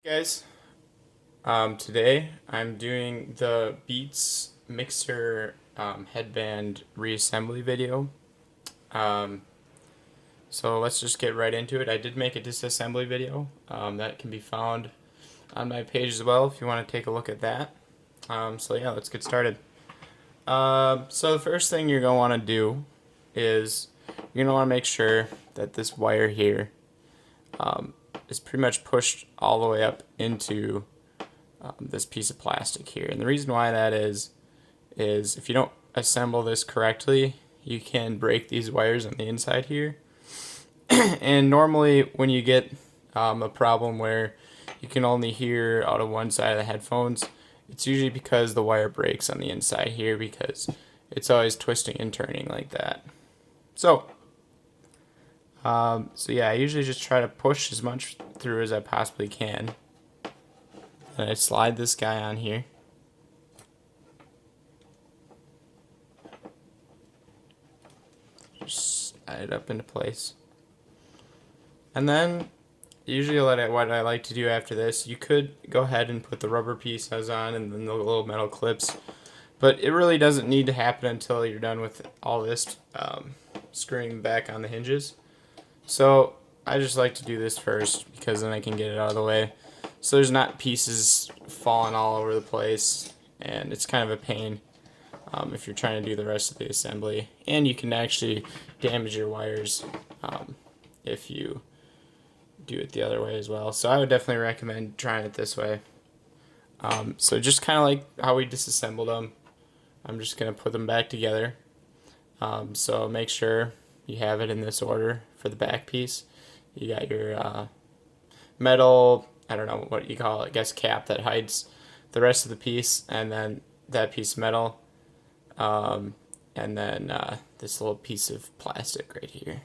Guys, today I'm doing the Beats Mixer headband reassembly video. Um, so let's just get right into it. I did make a disassembly video that can be found on my page as well if you want to take a look at that. So yeah, let's get started. So the first thing you're going to want to do is you're going to want to make sure that this wire here is pretty much pushed all the way up into this piece of plastic here. And the reason why that is if you don't assemble this correctly, you can break these wires on the inside here. And normally when you get a problem where you can only hear out of one side of the headphones, it's usually because the wire breaks on the inside here because it's always twisting and turning like that. So yeah, I usually just try to push as much through as I possibly can. And I slide this guy on here. Just slide it up into place. And then, usually what I like to do after this, you could go ahead and put the rubber pieces on and then the little metal clips. But it really doesn't need to happen until you're done with all this screwing back on the hinges. So I just like to do this first because then I can get it out of the way. So there's not pieces falling all over the place, and it's kind of a pain if you're trying to do the rest of the assembly. And you can actually damage your wires if you do it the other way as well. So I would definitely recommend trying it this way. So just kind of like how we disassembled them, I'm just going to put them back together. So make sure you have it in this order for the back piece. You got your metal, I don't know what you call it, I guess cap that hides the rest of the piece, and then that piece of metal, and then this little piece of plastic right here.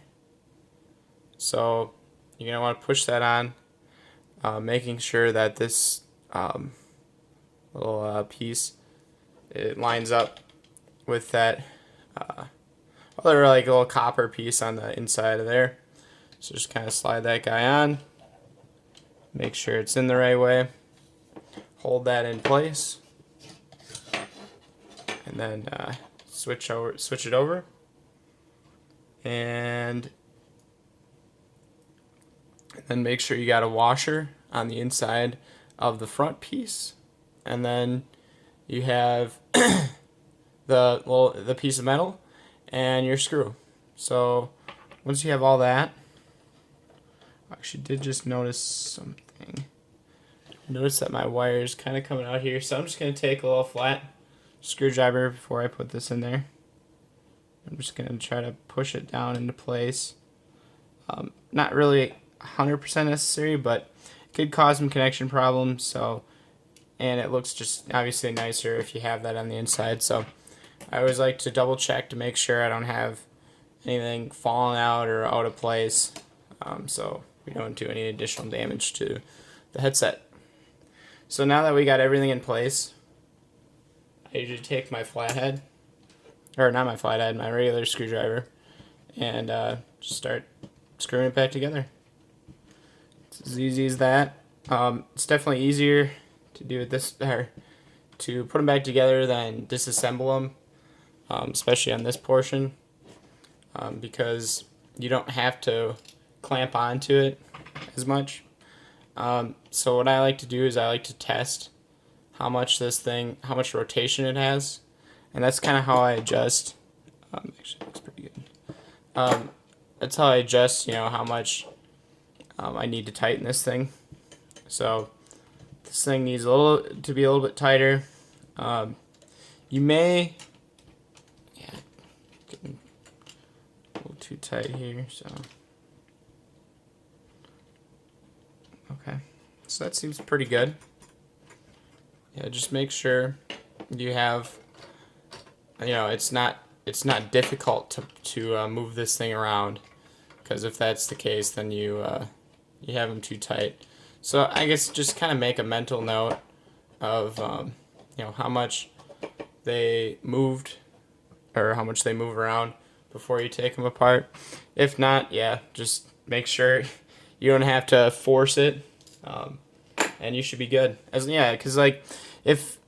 So you're going to want to push that on, making sure that this little piece, it lines up with that other like little copper piece on the inside of there. So just kind of slide that guy on, make sure it's in the right way, hold that in place, and then switch it over, and then make sure you got a washer on the inside of the front piece, and then you have the piece of metal and your screw. So once you have all that, I actually did just notice something. Notice that my wire is kind of coming out here, so I'm just going to take a little flat screwdriver before I put this in there. I'm just going to try to push it down into place. Not really 100% necessary, but it could cause some connection problems. So, and it looks just obviously nicer if you have that on the inside. So I always like to double check to make sure I don't have anything falling out or out of place, so we don't do any additional damage to the headset. So now that we got everything in place, I usually take my flathead, or not my flathead, my regular screwdriver, and just start screwing it back together. It's as easy as that. It's definitely easier to do it this, or to put them back together than disassemble them. Especially on this portion, because you don't have to clamp onto it as much. So what I like to do is I like to test how much rotation it has, and that's kind of how I adjust. Actually, it looks pretty good. That's how I adjust, how much I need to tighten this thing. So this thing needs to be a little bit tighter. You may getting a little too tight here, so okay, so that seems pretty good. Yeah, just make sure you have, it's not difficult to move this thing around, because if that's the case, then you have them too tight. So I guess just kind of make a mental note of how much they moved, or how much they move around before you take them apart. If not, yeah, just make sure you don't have to force it, and you should be good. Because like if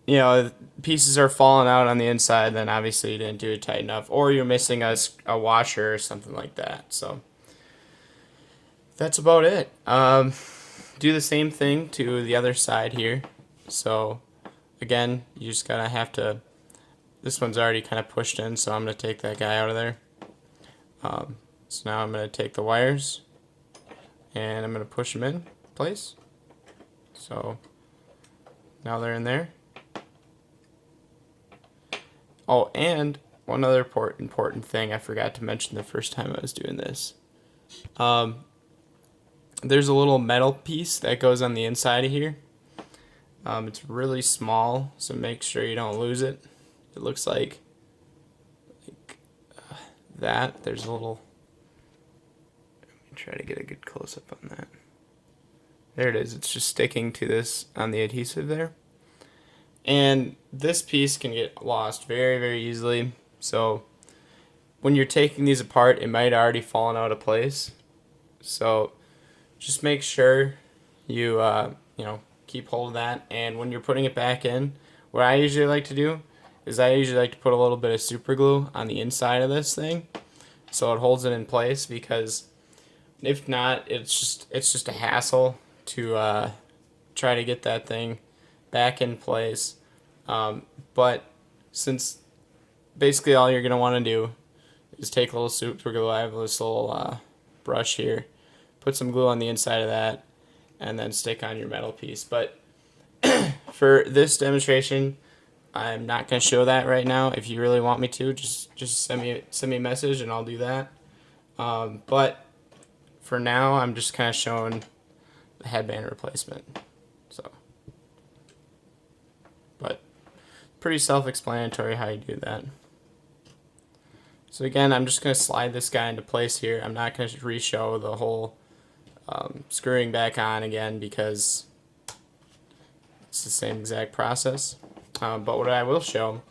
you know pieces are falling out on the inside, then obviously you didn't do it tight enough, or you're missing a washer or something like that. So that's about it. Do the same thing to the other side here. So again, you just gotta have to. This one's already kind of pushed in, so I'm gonna take that guy out of there. So now I'm gonna take the wires and I'm gonna push them in place. So now they're in there. Oh, and one other important thing I forgot to mention the first time I was doing this. There's a little metal piece that goes on the inside of here. It's really small, so make sure you don't lose it. It looks like that. There's a little. Let me try to get a good close up on that. There it is. It's just sticking to this on the adhesive there. And this piece can get lost very, very easily. So when you're taking these apart, it might already fallen out of place. So just make sure you keep hold of that. And when you're putting it back in, what I usually like to do is I usually like to put a little bit of super glue on the inside of this thing, so it holds it in place. Because if not, it's just a hassle to try to get that thing back in place. But since basically all you're going to want to do is take a little super glue. I have this little brush here. Put some glue on the inside of that and then stick on your metal piece. But for this demonstration, I'm not going to show that right now. If you really want me to, just send me a message and I'll do that. But for now, I'm just kind of showing the headband replacement. But pretty self-explanatory how you do that. So again, I'm just going to slide this guy into place here. I'm not going to re-show the whole screwing back on again because it's the same exact process. But what I will show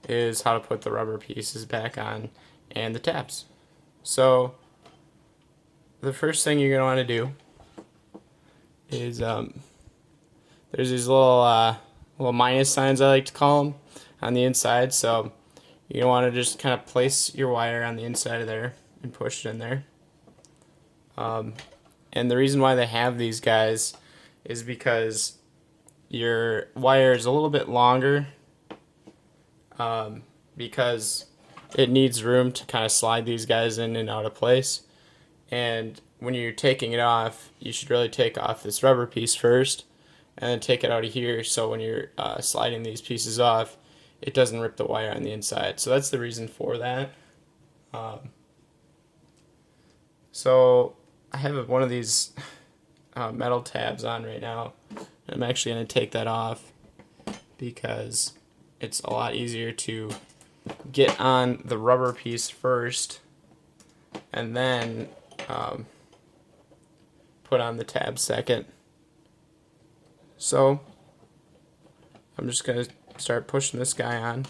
is how to put the rubber pieces back on and the tabs. So the first thing you're going to want to do is there's these little minus signs, I like to call them, on the inside. So you want to just kind of place your wire on the inside of there and push it in there. And the reason why they have these guys is because your wire is a little bit longer, because it needs room to kind of slide these guys in and out of place. And when you're taking it off, you should really take off this rubber piece first and then take it out of here, so when you're sliding these pieces off, it doesn't rip the wire on the inside. So that's the reason for that. So I have one of these metal tabs on right now. I'm actually going to take that off because it's a lot easier to get on the rubber piece first and then put on the tab second. So I'm just going to start pushing this guy on.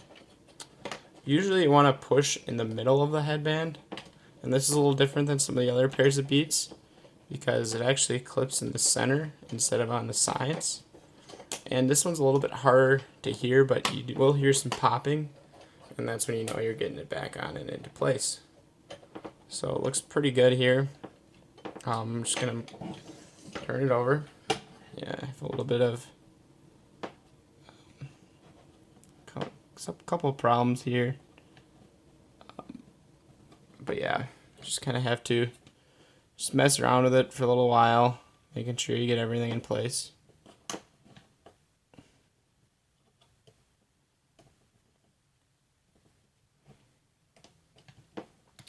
Usually you want to push in the middle of the headband, and this is a little different than some of the other pairs of beats because it actually clips in the center instead of on the sides. And this one's a little bit harder to hear, but you will hear some popping, and that's when you know you're getting it back on and into place. So it looks pretty good here. I'm just going to turn it over. Yeah, I have a little bit of a couple of problems here. But yeah, just kind of have to just mess around with it for a little while, making sure you get everything in place.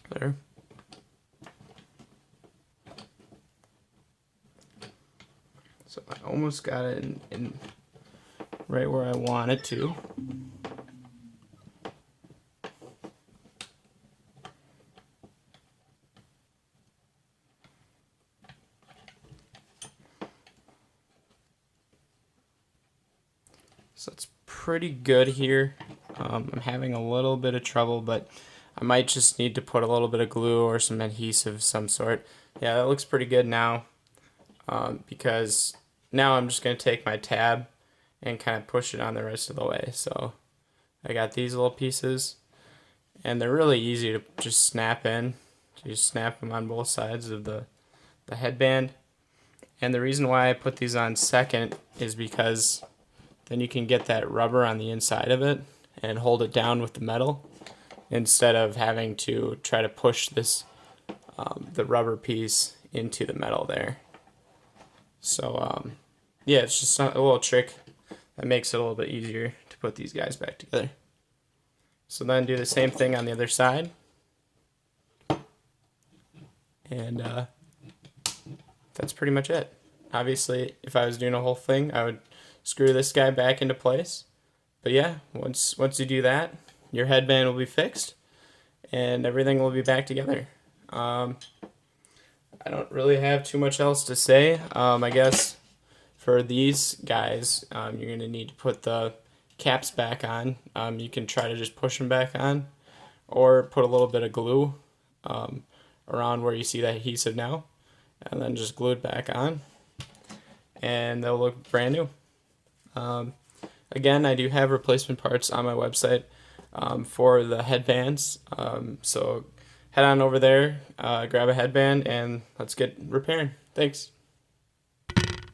There. So I almost got it in right where I want it to. So it's pretty good here. I'm having a little bit of trouble, but I might just need to put a little bit of glue or some adhesive of some sort. Yeah, that looks pretty good now, because now I'm just going to take my tab and kind of push it on the rest of the way. So I got these little pieces, and they're really easy to just snap in. So you snap them on both sides of the headband. And the reason why I put these on second is because then you can get that rubber on the inside of it and hold it down with the metal instead of having to try to push this the rubber piece into the metal there. So yeah, it's just a little trick that makes it a little bit easier to put these guys back together. So then do the same thing on the other side. And that's pretty much it. Obviously, if I was doing a whole thing, I would screw this guy back into place. But yeah, once you do that, your headband will be fixed and everything will be back together. I don't really have too much else to say. I guess for these guys, you're going to need to put the caps back on. You can try to just push them back on or put a little bit of glue around where you see that adhesive now, and then just glue it back on, and they'll look brand new. Again, I do have replacement parts on my website for the headbands, so head on over there, grab a headband, and let's get repairing. Thanks.